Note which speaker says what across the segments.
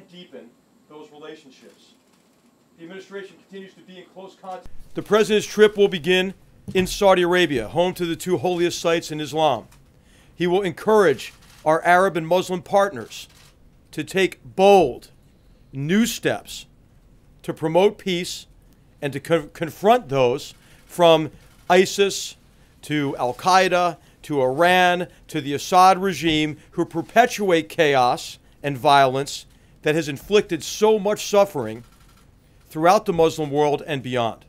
Speaker 1: deepen those relationships. The administration continues to be in close contact. The President's trip will begin in Saudi Arabia, home to the two holiest sites in Islam. He will encourage our Arab and Muslim partners to take bold, new steps to promote peace and to confront those from ISIS to Al-Qaeda to Iran to the Assad regime who perpetuate chaos and violence that has inflicted so much suffering throughout the Muslim world and beyond.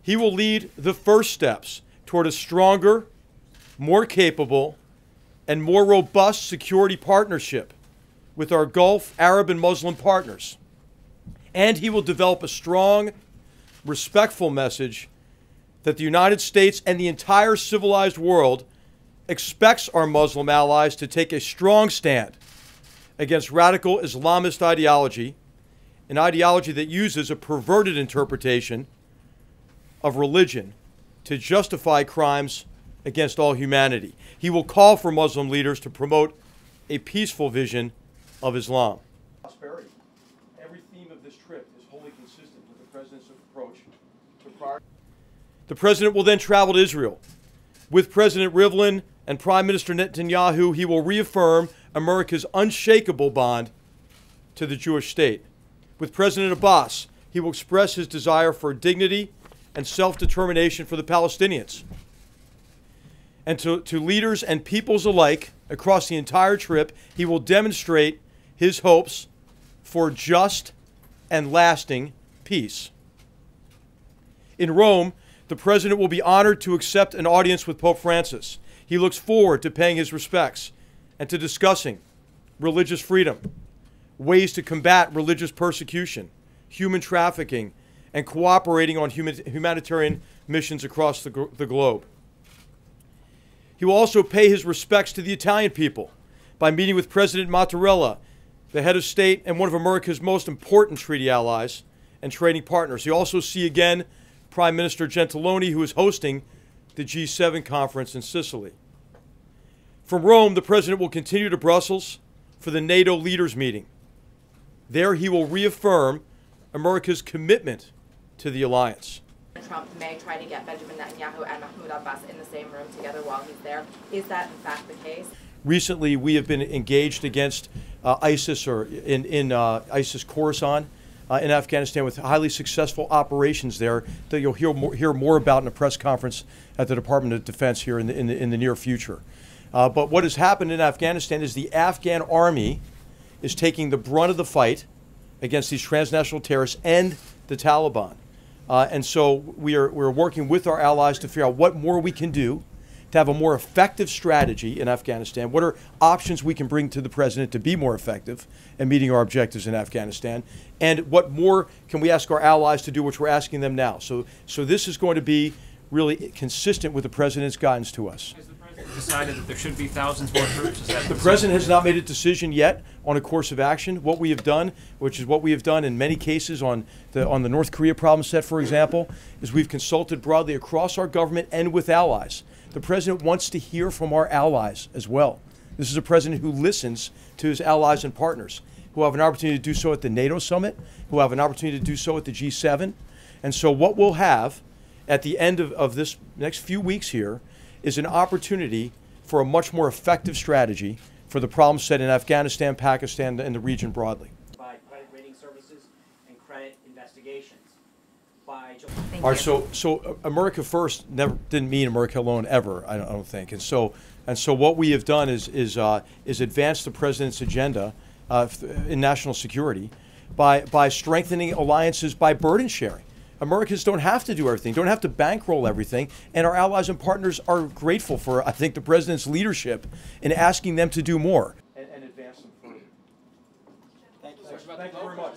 Speaker 1: He will lead the first steps toward a stronger, more capable, and more robust security partnership with our Gulf, Arab, and Muslim partners. And he will develop a strong, respectful message that the United States and the entire civilized world expects our Muslim allies to take a strong stand against radical Islamist ideology, an ideology that uses a perverted interpretation of religion to justify crimes against all humanity. He will call for Muslim leaders to promote a peaceful vision of Islam. Prosperity. Every theme of this trip is wholly consistent with the President's approach to prior. The President will then travel to Israel. With President Rivlin and Prime Minister Netanyahu, he will reaffirm America's unshakable bond to the Jewish state. With President Abbas, he will express his desire for dignity and self-determination for the Palestinians. And to leaders and peoples alike across the entire trip, he will demonstrate his hopes for just and lasting peace. In Rome, the President will be honored to accept an audience with Pope Francis. He looks forward to paying his respects and to discussing religious freedom, ways to combat religious persecution, human trafficking, and cooperating on humanitarian missions across the globe. He will also pay his respects to the Italian people by meeting with President Mattarella, the head of state and one of America's most important treaty allies and trading partners. He also see again Prime Minister Gentiloni, who is hosting the G7 conference in Sicily. From Rome, the President will continue to Brussels for the NATO leaders meeting. There he will reaffirm America's commitment to the alliance.
Speaker 2: Trump may try to get Benjamin Netanyahu and Mahmoud Abbas in the same room together while he's there. Is that in fact the case?
Speaker 1: Recently, we have been engaged against ISIS or in ISIS Khorasan in Afghanistan with highly successful operations there that you'll hear more about in a press conference at the Department of Defense here in the near future. But what has happened in Afghanistan is the Afghan army is taking the brunt of the fight against these transnational terrorists and the Taliban. And so we're working with our allies to figure out what more we can do to have a more effective strategy in Afghanistan. What are options we can bring to the President to be more effective in meeting our objectives in Afghanistan? And what more can we ask our allies to do, which we're asking them now? So this is going to be really consistent with the President's guidance to us.
Speaker 3: Has the President decided that there should be thousands more troops? Is that
Speaker 1: the President has not made a decision yet on a course of action. What we have done, which is what we have done in many cases on the North Korea problem set, for example, is we've consulted broadly across our government and with allies. The President wants to hear from our allies as well. This is a President who listens to his allies and partners, who have an opportunity to do so at the NATO summit, who have an opportunity to do so at the G7. And so what we'll have at the end of this next few weeks here is an opportunity for a much more effective strategy for the problems set in Afghanistan, Pakistan, and the region broadly.
Speaker 4: By credit rating services and credit investigations.
Speaker 1: All right, so America first didn't mean America alone ever, I don't think. And so what we have done is advance the President's agenda in national security by strengthening alliances by burden sharing. Americans don't have to do everything, don't have to bankroll everything, and our allies and partners are grateful for, I think, the President's leadership in asking them to do more. And advance them further.
Speaker 4: Thank you, sir.
Speaker 1: Thank you very much.